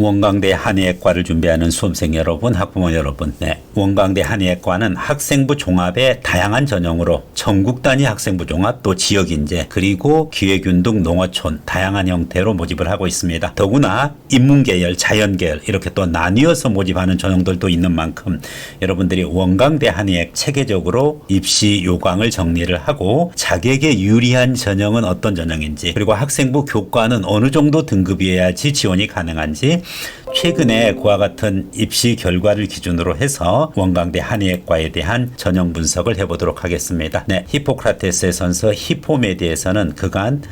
원광대 한의학과를 준비하는 수험생 여러분, 학부모 여러분, 원광대 한의학과는 학생부 종합의 다양한 전형으로 전국 단위 학생부 종합, 또 지역인재, 그리고 기회균등, 농어촌 다양한 형태로 모집을 하고 있습니다. 더구나 인문계열, 자연계열 이렇게 또 나뉘어서 모집하는 전형들도 있는 만큼 여러분들이 원광대 한의학 체계적으로 입시 요강을 정리를 하고 자격에 유리한 전형은 어떤 전형인지, 그리고 학생부 교과는 어느 정도 등급이어야지 지원이 가능한지 최근에 그와 같은 입시 결과를 기준으로 해서 원광대 한의학과에 대한 전형 분석을 해보도록 하겠습니다. 히포크라테스의 선서 히포메디에서는 그간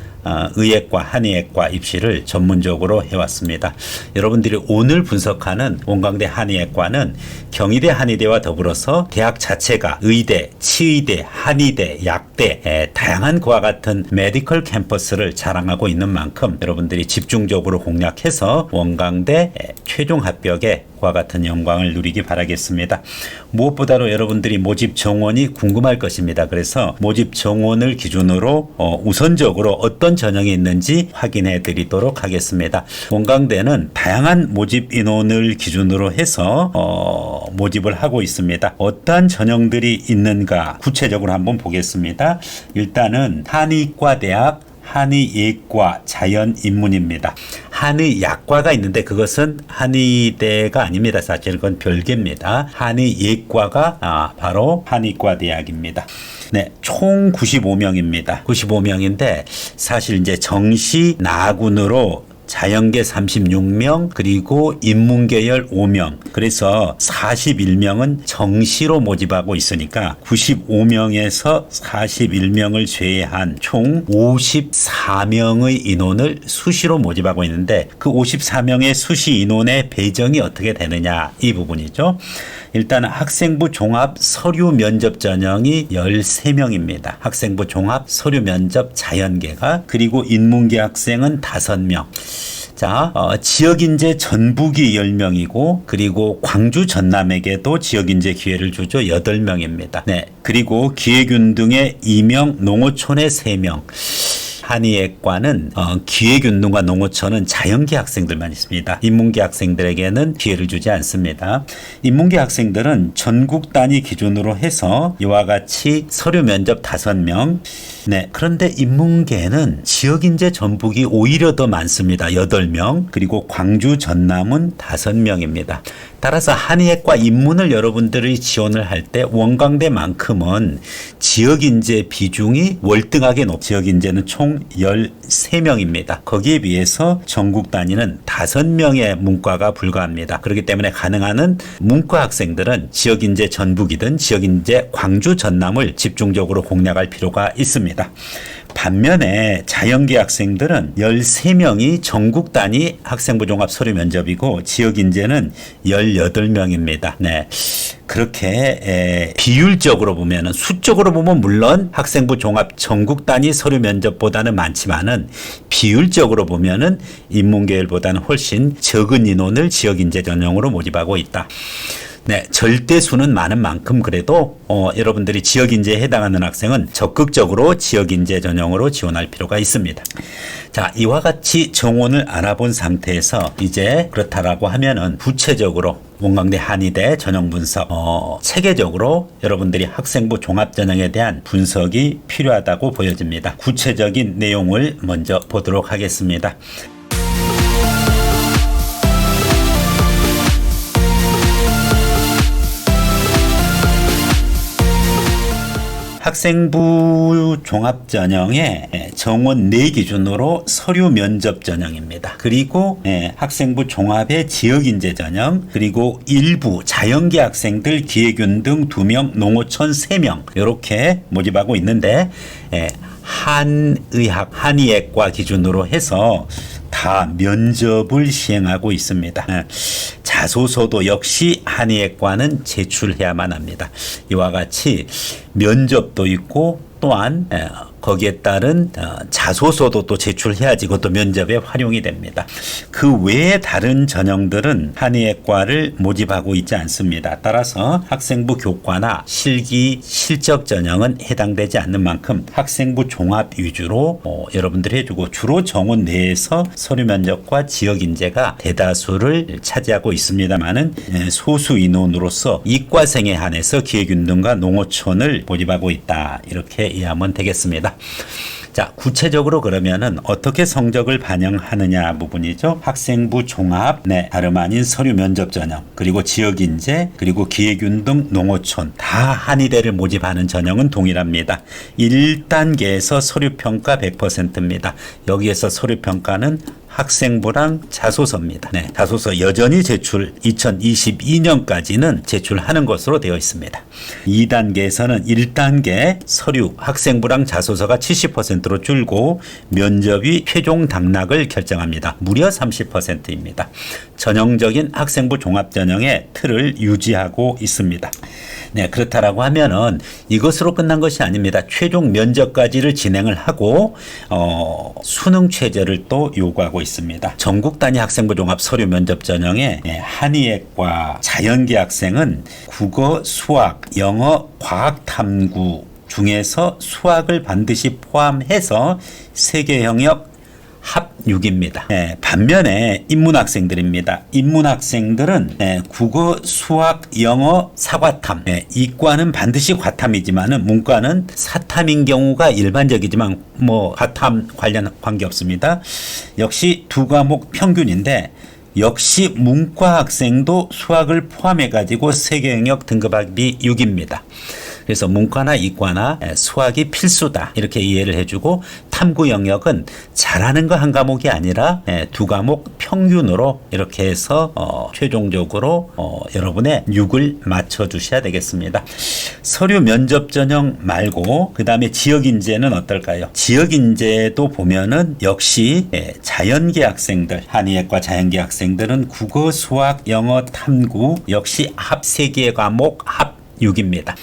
의학과 한의학과 입시를 전문적으로 해왔습니다. 여러분들이 오늘 분석하는 원광대 한의학과는 경희대 한의대와 더불어서 대학 자체가 의대, 치의대, 한의대, 약대 다양한 그와 같은 메디컬 캠퍼스를 자랑하고 있는 만큼 여러분들이 집중적으로 공략해서 원광대 최종 합격에 그와 같은 영광을 누리기 바라겠습니다. 무엇보다도 여러분들이 모집 정원이 궁금할 것입니다. 그래서 모집 정원을 기준으로 우선적으로 어떤 전형이 있는지 확인해 드리도록 하겠습니다. 원광대는 다양한 모집 인원을 기준으로 해서 모집을 하고 있습니다. 어떠한 전형들이 있는가 구체적으로 한번 보겠습니다. 일단은 한의과대학 한의예과 자연인문입니다. 한의약과가 있는데 그것은 한의대가 아닙니다. 사실 그건 별개입니다. 한의예과가 바로 한의과대학입니다. 총 95명입니다. 95명인데 사실 이제 정시 나군으로 자연계 36명, 그리고 인문계열 5명, 그래서 41명은 정시로 모집하고 있으니까 95명에서 41명을 제외한 총 54명의 인원을 수시로 모집하고 있는데 그 54명의 수시 인원의 배정이 어떻게 되느냐, 이 부분이죠. 일단 학생부 종합 서류 면접 전형이 13명입니다. 학생부 종합 서류 면접 자연계가, 그리고 인문계 학생은 5명. 자, 지역인재 전북이 10명이고, 그리고 광주 전남에게도 지역인재 기회를 주죠. 8명입니다. 그리고 기회균등에 2명, 농어촌에 3명. 한의학과는 기회균등과 농어촌은 자연계 학생들만 있습니다. 인문계 학생들에게는 기회를 주지 않습니다. 인문계 학생들은 전국 단위 기준으로 해서 이와 같이 서류 면접 5명. 그런데 인문계는 지역인재 전북이 오히려 더 많습니다. 8명. 그리고 광주 전남은 5명입니다. 따라서 한의학과 인문을 여러분들이 지원을 할 때 원광대만큼은 지역인재 비중이 월등하게 높. 지역인재는 총 13명입니다. 거기에 비해서 전국 단위는 5명의 문과가 불과합니다. 그렇기 때문에 가능한 문과 학생들은 지역인재 전북이든 지역인재 광주 전남을 집중적으로 공략할 필요가 있습니다. 반면에 자연계 학생들은 13명이 전국 단위 학생부 종합 서류 면접이고 지역인재는 18명입니다. 그렇게 비율적으로 보면은, 수적으로 보면 물론 학생부 종합 전국 단위 서류 면접보다는 많지만은 비율적으로 보면은 인문계열보다는 훨씬 적은 인원을 지역인재 전형으로 모집하고 있다. 절대수는 많은 만큼 그래도 여러분들이 지역인재에 해당하는 학생은 적극적으로 지역인재 전형으로 지원할 필요가 있습니다. 자, 이와 같이 정원을 알아본 상태에서 이제 그렇다라고 하면은 구체적으로 원광대 한의대 전형 분석, 체계적으로 여러분들이 학생부 종합 전형에 대한 분석이 필요하다고 보여집니다. 구체적인 내용을 먼저 보도록 하겠습니다. 학생부 종합전형의 정원 4 기준으로 서류 면접 전형입니다. 그리고 학생부 종합의 지역인재 전형, 그리고 일부 자연계 학생들 기회균등 2명, 농어촌 3명 이렇게 모집하고 있는데 한의학, 한의학과 기준으로 해서 다 면접을 시행하고 있습니다. 자소서도 역시 한의학과는 제출해야만 합니다. 이와 같이 면접도 있고 또한 거기에 따른 자소서도 또 제출해야지 그것도 면접에 활용이 됩니다. 그 외에 다른 전형들은 한의학과를 모집하고 있지 않습니다. 따라서 학생부 교과나 실기 실적 전형은 해당되지 않는 만큼 학생부 종합 위주로 여러분들이 해주고 주로 정원 내에서 서류 면접과 지역 인재가 대다수를 차지하고 있습니다만은 소수 인원으로서 이과생에 한해서 기획윤등과 농어촌을 모집하고 있다. 이렇게 이해하면 되겠습니다. 자, 구체적으로 그러면은 어떻게 성적을 반영하느냐 부분이죠. 학생부 종합, 다름 아닌 서류 면접 전형, 그리고 지역 인재, 그리고 기획윤등, 농어촌 다 한의대를 모집하는 전형은 동일합니다. 1단계에서 서류평가 100%입니다. 여기에서 서류평가는 학생부랑 자소서입니다. 자소서 여전히 제출 2022년까지는 제출하는 것으로 되어 있습니다. 2단계에서는 1단계 서류 학생부랑 자소서가 70%로 줄고 면접이 최종 당락을 결정합니다. 무려 30%입니다. 전형적인 학생부 종합전형의 틀을 유지하고 있습니다. 그렇다라고 하면은 이것으로 끝난 것이 아닙니다. 최종 면접까지를 진행을 하고 수능 최저를 또 요구하고 있습니다. 전국 단위 학생부 종합 서류 면접 전형에 한의학과 자연계 학생은 국어, 수학, 영어, 과학 탐구 중에서 수학을 반드시 포함해서 세계 영역 합 6입니다. 반면에 인문학생들입니다. 인문학생들은 국어, 수학, 영어, 사과탐. 이과는 반드시 과탐이지만은 문과는 사탐인 경우가 일반적이지만 과탐 관련 관계 없습니다. 역시 두 과목 평균인데 역시 문과 학생도 수학을 포함해 가지고 세계 영역 등급합이 6입니다. 그래서 문과나 이과나 수학이 필수다 이렇게 이해를 해주고 탐구 영역은 잘하는 거 한 과목이 아니라 두 과목 평균으로 이렇게 해서 최종적으로 여러분의 6을 맞춰주셔야 되겠습니다. 서류 면접 전형 말고 그 다음에 지역 인재는 어떨까요? 지역 인재도 보면은 역시 자연계 학생들, 한의학과 자연계 학생들은 국어, 수학, 영어, 탐구 역시 합 3개의 과목 합 6입니다.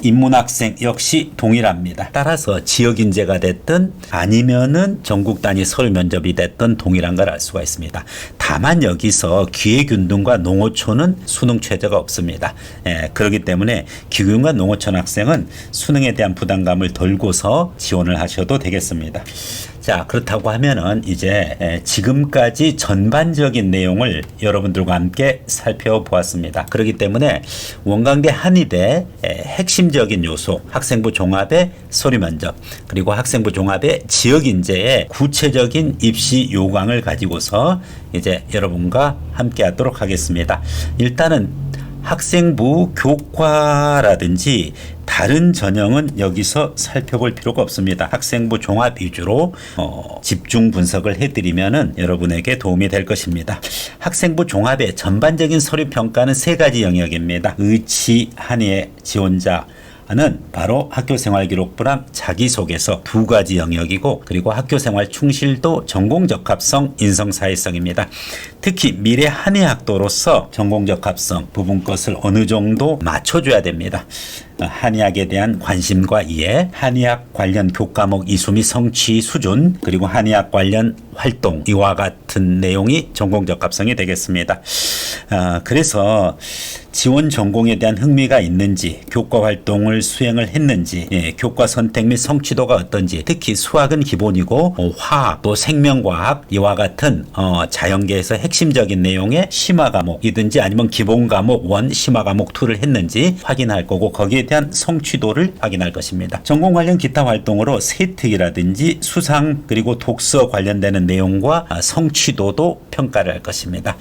인문학생 역시 동일합니다. 따라서 지역 인재가 됐든 아니면은 전국 단위 서류 면접이 됐든 동일한 걸 알 수가 있습니다. 다만 여기서 기획윤등과 농어촌은 수능 최저가 없습니다. 그렇기 때문에 기획윤등과 농어촌 학생은 수능에 대한 부담감을 덜고서 지원을 하셔도 되겠습니다. 자, 그렇다고 하면은 이제 지금까지 전반적인 내용을 여러분들과 함께 살펴보았습니다. 그렇기 때문에 원광대 한의대 핵심적인 요소, 학생부 종합의 서류 면접, 그리고 학생부 종합의 지역 인재의 구체적인 입시 요강을 가지고서 이제 여러분과 함께 하도록 하겠습니다. 일단은 학생부 교과라든지 다른 전형은 여기서 살펴볼 필요가 없습니다. 학생부 종합 위주로 집중 분석을 해드리면은 여러분에게 도움이 될 것입니다. 학생부 종합의 전반적인 서류 평가는 3가지 영역입니다. 의치 한의의 지원자 는 바로 학교생활기록부랑 자기소개서 2가지 영역이고 그리고 학교생활 충실도 전공적합성 인성사회성입니다. 특히 미래 한의학도로서 전공적합성 부분 것을 어느 정도 맞춰줘야 됩니다. 한의학에 대한 관심과 이해, 한의학 관련 교과목 이수 및 성취 수준, 그리고 한의학 관련 활동 이와 같은 내용이 전공적합성이 되겠습니다. 그래서 지원 전공에 대한 흥미가 있는지, 교과 활동을 수행을 했는지, 교과 선택 및 성취도가 어떤지, 특히 수학은 기본이고 화학, 또 생명과학 이와 같은 자연계에서 핵심적인 내용의 심화 과목이든지 아니면 기본 과목 1, 심화 과목 2를 했는지 확인할 거고 거기에 대한 성취도를 확인할 것입니다. 전공 관련 기타 활동으로 세특이라든지 수상 그리고 독서 관련되는 내용과 성취도도 평가를 할 것입니다.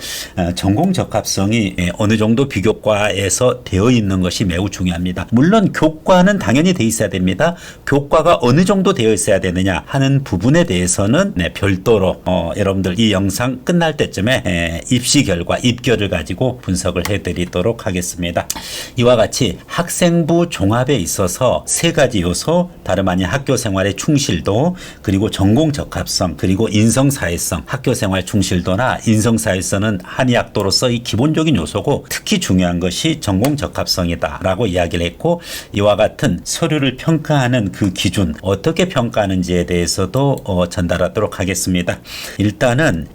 전공 적합성이 어느 정도 비교과에서 되어 있는 것이 매우 중요합니다. 물론 교과는 당연히 되어 있어야 됩니다. 교과가 어느 정도 되어 있어야 되느냐 하는 부분에 대해서는 별도로 여러분들 이 영상 끝날 때쯤에 입시 결과 입결을 가지고 분석을 해드리도록 하겠습니다. 이와 같이 학생부 학생부 종합에 있어서 세 가지 요소, 다름 아닌 학교 생활의 충실도, 그리고 전공 적합성, 그리고 인성사회성. 학교 생활 충실도나 인성사회성은 한의학도로서 이 기본적인 요소고, 특히 중요한 것이 전공 적합성이다라고 이야기를 했고, 이와 같은 서류를 평가하는 그 기준, 어떻게 평가하는지에 대해서도 전달하도록 하겠습니다. 일단은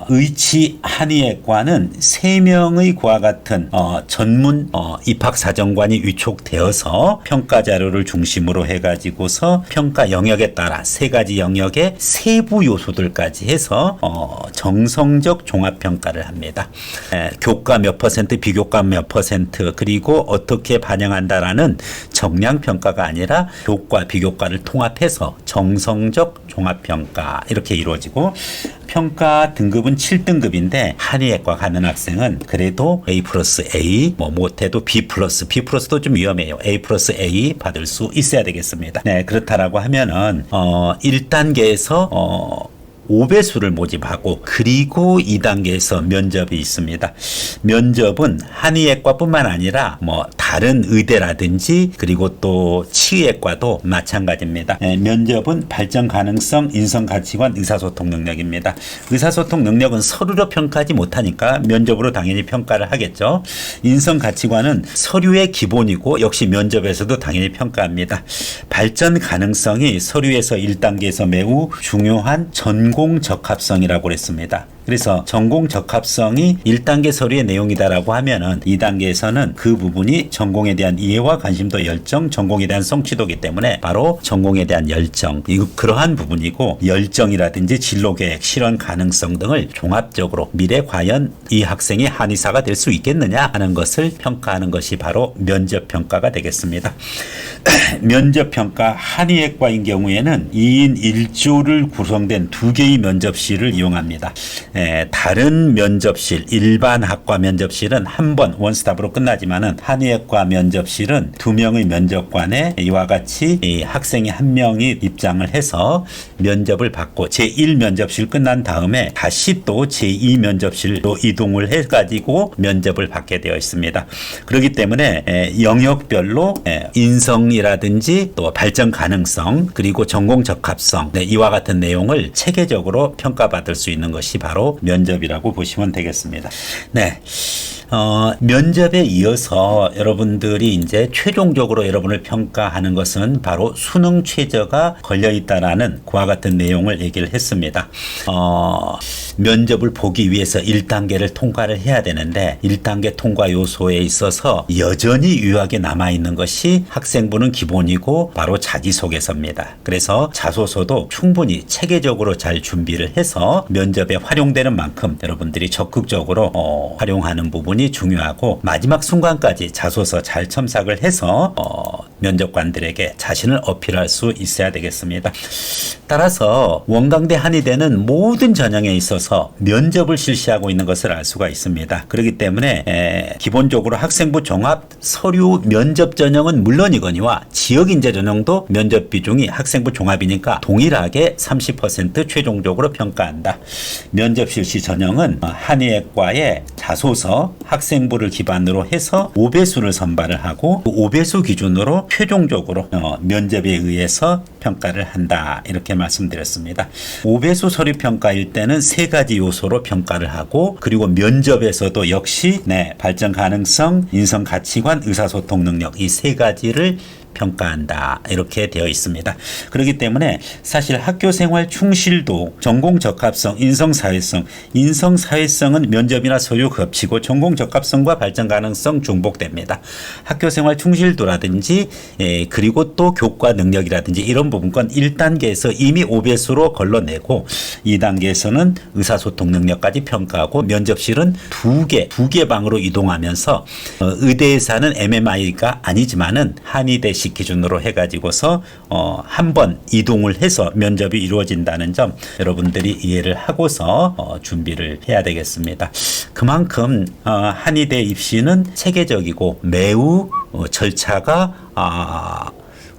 의치 한의학과는 3명의 그와 같은 전문 입학사정관이 위촉되어서 평가 자료를 중심으로 해가지고서 평가 영역에 따라 3가지 영역의 세부 요소들까지 해서 정성적 종합평가를 합니다. 교과 몇 퍼센트, 비교과 몇 퍼센트, 그리고 어떻게 반영한다라는 정량평가가 아니라 교과, 비교과를 통합해서 정성적 종합평가 이렇게 이루어지고, 평가 등급은 7등급인데 한의학과 가는 학생은 그래도 A 플러스 A, 못해도 B 플러스도 좀 위험해요. A 플러스 A 받을 수 있어야 되겠습니다. 네, 그렇다라고 하면은 1단계에서 5배수를 모집하고, 그리고 2단계에서 면접이 있습니다. 면접은 한의학과뿐만 아니라 다른 의대라든지 그리고 또 치의학과도 마찬가지입니다. 면접은 발전 가능성, 인성 가치관, 의사소통 능력입니다. 의사소통 능력은 서류로 평가하지 못하니까 면접으로 당연히 평가를 하겠죠. 인성 가치관은 서류의 기본이고 역시 면접에서도 당연히 평가합니다. 발전 가능성이 서류에서 1단계에서 매우 중요한 전공 적합성이라고 그랬습니다. 그래서 전공 적합성이 1단계 서류의 내용이다라고 하면은 2단계에서는 그 부분이 전공에 대한 이해와 관심도, 열정, 전공에 대한 성취도이기 때문에 바로 전공에 대한 열정, 그러한 부분이고, 열정이라든지 진로계획, 실현 가능성 등을 종합적으로 미래 과연 이 학생이 한의사가 될 수 있겠느냐 하는 것을 평가하는 것이 바로 면접평가가 되겠습니다. 면접평가 한의학과인 경우에는 2인 1조를 구성된 2개의 면접실을 이용합니다. 다른 면접실, 일반 학과 면접실은 한 번 원스톱으로 끝나지만은 한의학과 면접실은 2명의 면접관에 이와 같이 이 학생이 1명이 입장을 해서 면접을 받고, 제1면접실 끝난 다음에 다시 또 제2면접실로 이동을 해가지고 면접을 받게 되어 있습니다. 그렇기 때문에 영역별로 인성이라든지 또 발전 가능성, 그리고 전공 적합성, 이와 같은 내용을 체계적으로 평가받을 수 있는 것이 바로 면접이라고 보시면 되겠습니다. 네. 면접에 이어서 여러분들이 이제 최종적으로 여러분을 평가하는 것은 바로 수능 최저가 걸려 있다라는 그와 같은 내용을 얘기를 했습니다. 면접을 보기 위해서 1단계를 통과를 해야 되는데 1단계 통과 요소에 있어서 여전히 유효하게 남아있는 것이 학생부는 기본이고 바로 자기소개서입니다. 그래서 자소서도 충분히 체계적으로 잘 준비를 해서 면접에 활용되는 만큼 여러분들이 적극적으로 활용하는 부분이 중요하고, 마지막 순간까지 자소서 잘 첨삭을 해서 면접관들에게 자신을 어필할 수 있어야 되겠습니다. 따라서 원광대 한의대는 모든 전형에 있어서 면접을 실시하고 있는 것을 알 수가 있습니다. 그렇기 때문에 기본적으로 학생부 종합 서류 면접 전형은 물론이거니와 지역인재 전형도 면접 비중이 학생부 종합이니까 동일하게 30% 최종적으로 평가한다. 면접 실시 전형은 한의학과의 자소서, 학생부를 기반으로 해서 5배수를 선발을 하고 그 5배수 기준으로 최종적으로 면접에 의해서 평가를 한다, 이렇게 말씀드렸습니다. 5배수 서류 평가일 때는 3가지 요소로 평가를 하고, 그리고 면접에서도 역시 발전 가능성, 인성 가치관, 의사소통 능력, 이 3가지를 평가한다, 이렇게 되어 있습니다. 그렇기 때문에 사실 학교생활 충실도, 전공 적합성, 인성사회성, 인성사회성은 면접이나 서류 겹치고 전공 적합성과 발전 가능성 중복됩니다. 학교생활 충실도라든지 그리고 또 교과 능력이라든지 이런 부분 건 1단계에서 이미 5배수로 걸러내고 2단계에서는 의사소통 능력까지 평가하고, 면접실은 두 개 방으로 이동하면서 의대에서는 MMI가 아니지만은 한의대식 기준으로 해가지고서 한 번 이동을 해서 면접이 이루어진다는 점 여러분들이 이해를 하고서 준비를 해야 되겠습니다. 그만큼 한의대 입시는 체계적이고 매우 절차가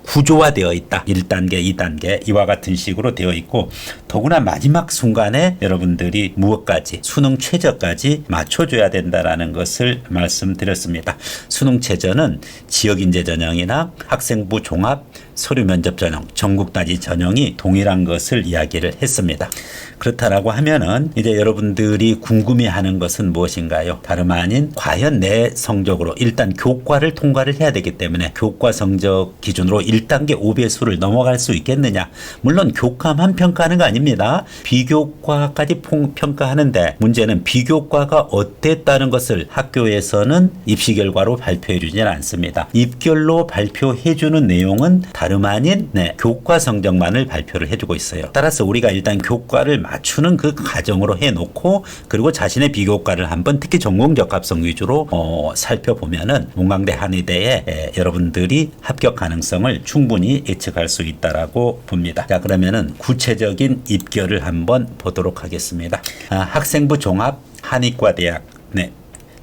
구조화되어 있다. 1단계, 2단계 이와 같은 식으로 되어 있고 더구나 마지막 순간에 여러분들이 무엇까지 수능 최저까지 맞춰줘야 된다라는 것을 말씀드렸습니다. 수능 최저는 지역인재 전형이나 학생부 종합 서류 면접 전형, 전국 단위 전형이 동일한 것을 이야기를 했습니다. 그렇다라고 하면은 이제 여러분들이 궁금해하는 것은 무엇인가요? 다름 아닌 과연 내 성적으로 일단 교과를 통과를 해야 되기 때문에 교과 성적 기준으로 1단계 5배수를 넘어갈 수 있겠느냐? 물론 교과만 평가하는 거 아닙니다. 비교과까지 평가하는데 문제는 비교과가 어땠다는 것을 학교에서는 입시 결과로 발표해 주지는 않습니다. 입결로 발표해 주는 내용은 다름 아닌 교과 성적만을 발표를 해주고 있어요. 따라서 우리가 일단 교과를 맞추는 그 과정으로 해놓고 그리고 자신의 비교과를 한번 특히 전공적합성 위주로 살펴보면은 문광대 한의대에 여러분들이 합격 가능성을 충분히 예측할 수 있다라고 봅니다. 자, 그러면은 구체적인 입결을 한번 보도록 하겠습니다. 학생부 종합 한의과대학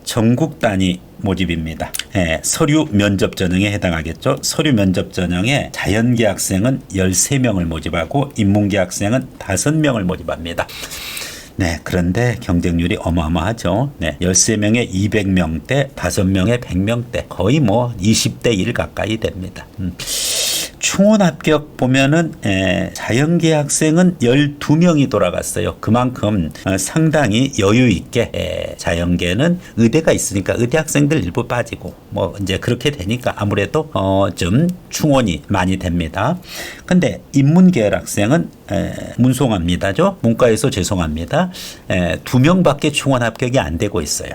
전국 단위 모집입니다. 서류 면접 전형에 해당하겠죠. 서류 면접 전형에 자연계 학생은 13명을 모집하고 인문계 학생은 5명을 모집합니다. 그런데 경쟁률이 어마어마하죠. 13명에 200명대, 5명에 100명대, 거의 20대 1 가까이 됩니다. 충원 합격 보면은 자연계 학생은 12명이 돌아갔어요. 그만큼 상당히 여유 있게 자연계는 의대가 있으니까 의대 학생들 일부 빠지고 이제 그렇게 되니까 아무래도 좀 충원이 많이 됩니다. 근데 인문계열 학생은 문송합니다죠. 문과에서 죄송합니다. 2명밖에 충원 합격이 안 되고 있어요.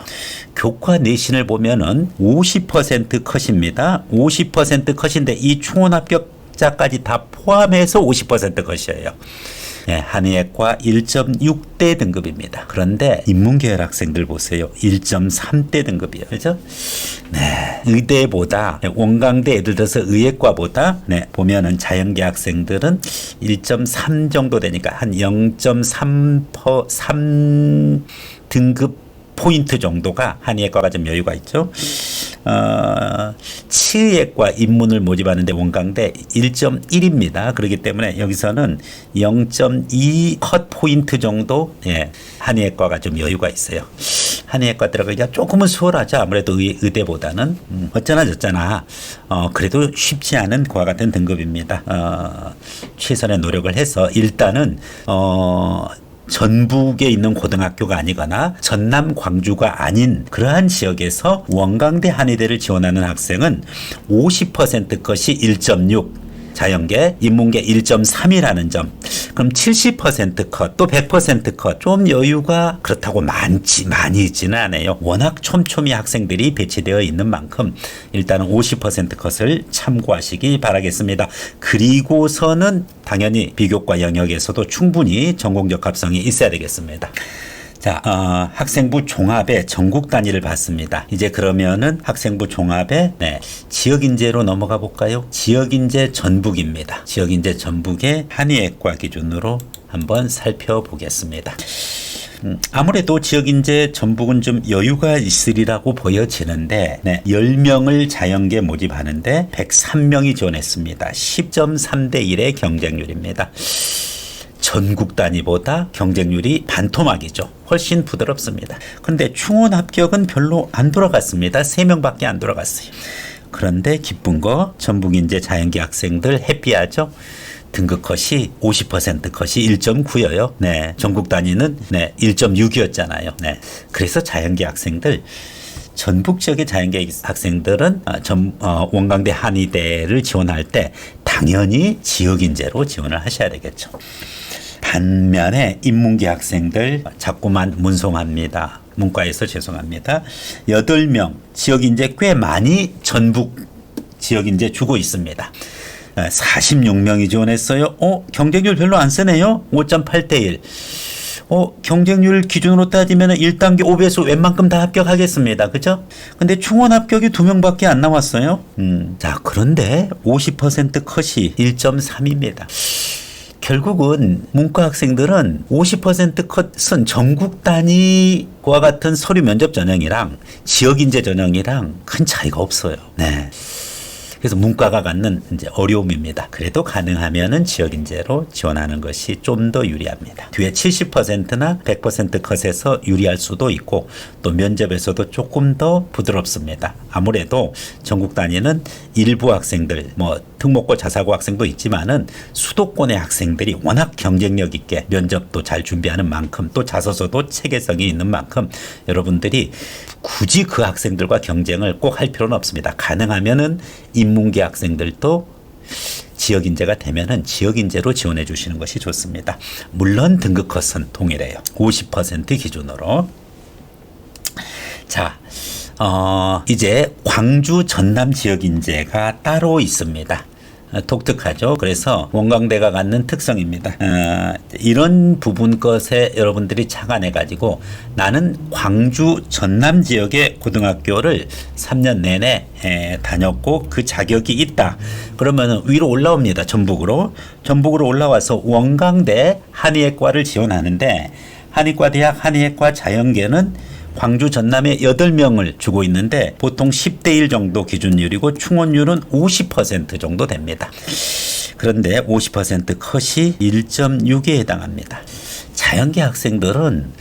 교과 내신을 보면은 50% 컷입니다. 50% 컷인데 이 충원 합격자까지 다 포함해서 50% 컷이에요. 한의학과 1.6대 등급입니다. 그런데 인문계열 학생들 보세요. 1.3대 등급이에요. 그렇죠? 의대보다 원광대 예를 들어서 의예과보다 보면은 자연계 학생들은 1.3 정도 되니까 한 0.3 등급 포인트 정도가 한의학과가 좀 여유가 있죠. 치의학과 입문을 모집하는데 원광대 1.1입니다. 그렇기 때문에 여기서는 0.2 컷 포인트 정도 한의학과가 좀 여유가 있어요. 한의학과 들어가기가 조금은 수월하죠. 아무래도 의대보다는 어쩌나 저쩌나 그래도 쉽지 않은 그와 같은 등급입니다. 최선의 노력을 해서 일단은 전북에 있는 고등학교가 아니거나 전남 광주가 아닌 그러한 지역에서 원광대 한의대를 지원하는 학생은 50% 것이 1.6 자연계, 인문계 1.3이라는 점. 그럼 70% 컷, 또 100% 컷. 좀 여유가 그렇다고 많이 있지는 않아요. 워낙 촘촘히 학생들이 배치되어 있는 만큼 일단은 50% 컷을 참고하시기 바라겠습니다. 그리고서는 당연히 비교과 영역에서도 충분히 전공적합성이 있어야 되겠습니다. 자, 학생부 종합의 전국 단위를 봤습니다. 이제 그러면은 학생부 종합의 지역인재로 넘어가 볼까요? 지역인재 전북입니다. 지역인재 전북의 한의학과 기준으로 한번 살펴보겠습니다. 아무래도 지역인재 전북은 좀 여유가 있으리라고 보여지는데 10명을 자연계 모집하는데 103명이 지원했습니다. 10.3대 1의 경쟁률입니다. 전국 단위보다 경쟁률이 반토막이죠. 훨씬 부드럽습니다. 그런데 충원 합격은 별로 안 돌아갔습니다. 3명밖에 안 돌아갔어요. 그런데 기쁜 거 전북인재 자연계 학생들 해피하죠. 등급 컷이 50% 컷이 1.9여요. 전국 단위는 1.6이었잖아요. 그래서 자연계 학생들 전북 지역의 자연계 학생들은 원광대 한의대를 지원할 때 당연히 지역인재로 지원을 하셔야 되겠죠. 반면에 인문계 학생들 자꾸만 문송합니다. 문과에서 죄송합니다. 8명 지역인재 꽤 많이 전북 지역인재 주고 있습니다. 46명이 지원했어요. 경쟁률 별로 안 세네요. 5.8대 1. 경쟁률 기준으로 따지면 1단계 5배수 웬만큼 다 합격하겠습니다. 그죠? 근데 충원 합격이 2명밖에 안 나왔어요. 자, 그런데 50% 컷이 1.3입니다. 결국은 문과 학생들은 50% 컷은 전국 단위와 같은 서류 면접 전형이랑 지역인재 전형이랑 큰 차이가 없어요. 그래서 문과가 갖는 이제 어려움입니다. 그래도 가능하면은 지역 인재로 지원하는 것이 좀 더 유리합니다. 뒤에 70%나 100% 컷에서 유리할 수도 있고 또 면접에서도 조금 더 부드럽습니다. 아무래도 전국 단위는 일부 학생들 뭐 특목고 자사고 학생도 있지만은 수도권의 학생들이 워낙 경쟁력 있게 면접도 잘 준비하는 만큼 또 자소서도 체계성이 있는 만큼 여러분들이 굳이 그 학생들과 경쟁을 꼭 할 필요는 없습니다. 가능하면은 인문계 학생들도 지역 인재가 되면은 지역 인재로 지원해 주시는 것이 좋습니다. 물론 등급 컷은 동일해요. 50% 기준으로. 자, 이제 광주 전남 지역 인재가 따로 있습니다. 독특하죠. 그래서 원광대가 갖는 특성입니다. 이런 부분 것에 여러분들이 착안해 가지고 나는 광주 전남 지역의 고등학교를 3년 내내 다녔고 그 자격이 있다. 그러면 위로 올라옵니다. 전북으로 올라와서 원광대 한의학과를 지원하는데 한의과대학 한의학과 자연계는 광주 전남에 8명을 주고 있는데 보통 10대 1 정도 기준율이고 충원율은 50% 정도 됩니다. 그런데 50% 컷이 1.6에 해당합니다. 자연계 학생들은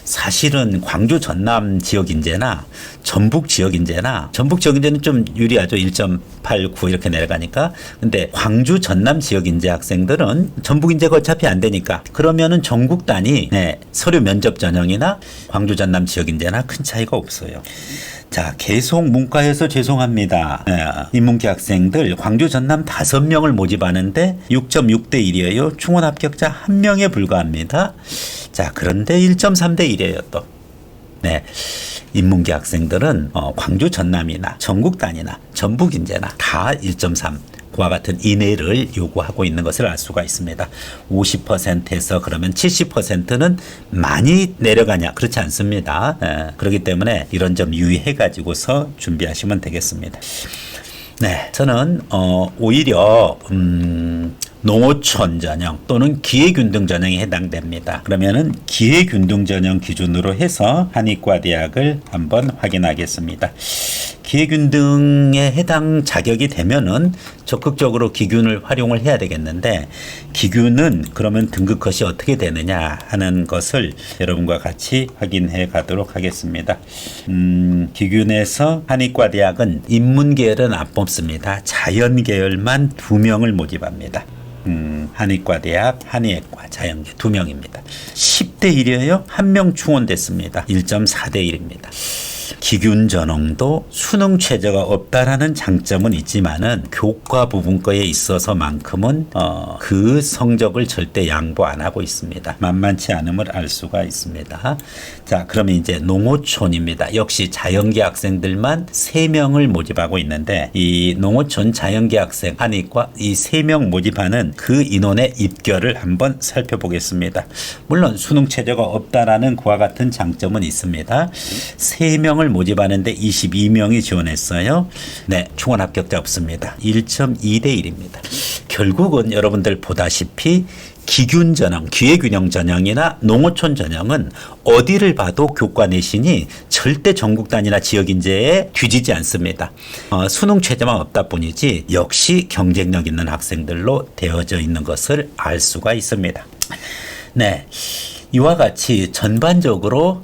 사실은 광주 전남 지역 인재나 전북 지역 인재는 좀 유리하죠. 1.89 이렇게 내려가니까. 근데 광주 전남 지역 인재 학생들은 전북 인재가 어차피 안 되니까 그러면은 전국 단위 서류 면접 전형이나 광주 전남 지역 인재나 큰 차이가 없어요. 자, 계속 문과에서 죄송합니다. 인문계 학생들 광주 전남 5명을 모집하는데 6.6대 1이에요. 충원 합격자 1명에 불과합니다. 자, 그런데 1.3대 1이에요 또. 네. 인문계 학생들은 광주 전남이나 전국 단위나 전북 인재나 다 1.3 그와 같은 이내를 요구하고 있는 것을 알 수가 있습니다. 50%에서 그러면 70%는 많이 내려가냐? 그렇지 않습니다. 그렇기 때문에 이런 점 유의해 가지고서 준비하시면 되겠습니다. 네, 저는 오히려 농어촌 전형 또는 기회균등 전형에 해당됩니다. 그러면은 기회균등 전형 기준으로 해서 한의과대학을 한번 확인하겠습니다. 기회균등에 해당 자격이 되면은 적극적으로 기균을 활용을 해야 되겠는데 기균은 그러면 등급 컷이 어떻게 되느냐 하는 것을 여러분과 같이 확인해 가도록 하겠습니다. 기균에서 한의과대학은 인문계열은 안 뽑습니다. 자연계열만 2명을 모집합니다. 한의과대학, 한의학과, 자연계 2명입니다. 10대 1이에요. 1명 충원됐습니다. 1.4대 1입니다. 기균 전형도 수능 최저가 없다라는 장점은 있지만은 교과 부분과에 있어서만큼은 그 성적을 절대 양보 안 하고 있습니다. 만만치 않음을 알 수가 있습니다. 자, 그러면 이제 농어촌입니다. 역시 자연계 학생들만 3명을 모집하고 있는데 이 농어촌 자연계 학생 한의과 이 3명 모집하는 그 인원의 입결을 한번 살펴보겠습니다. 물론 수능 최저가 없다라는 그와 같은 장점은 있습니다. 3명을 모집하는데 22명이 지원했어요. 네, 충원 합격자 없습니다. 1.2대 1입니다. 결국은 여러분들 보다시피 기균 전형, 기회균형 전형이나 농어촌 전형은 어디를 봐도 교과 내신이 절대 전국 단위나 지역 인재에 뒤지지 않습니다. 수능 최저만 없다 뿐이지 역시 경쟁력 있는 학생들로 되어져 있는 것을 알 수가 있습니다. 네. 이와 같이 전반적으로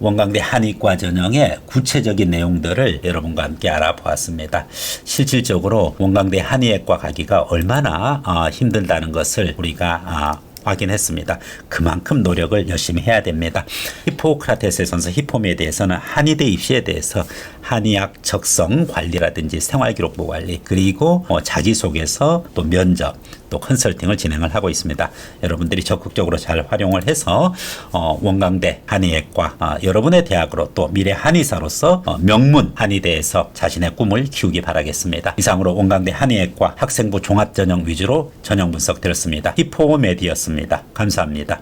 원광대 한의과 전형의 구체적인 내용들을 여러분과 함께 알아보았습니다. 실질적으로 원광대 한의학과 가기가 얼마나 힘들다는 것을 우리가 확인했습니다. 그만큼 노력을 열심히 해야 됩니다. 히포크라테스의 선서 히포미에 대해서는 한의대 입시에 대해서 한의학 적성 관리라든지 생활기록부 관리 그리고 자기소개서 또 면접 또 컨설팅을 진행을 하고 있습니다. 여러분들이 적극적으로 잘 활용을 해서 원광대 한의학과 여러분의 대학으로 또 미래 한의사로서 명문 한의대에서 자신의 꿈을 키우기 바라겠습니다. 이상으로 원광대 한의학과 학생부 종합전형 위주로 전형 분석 드렸습니다. 히포메디였습니다. 감사합니다.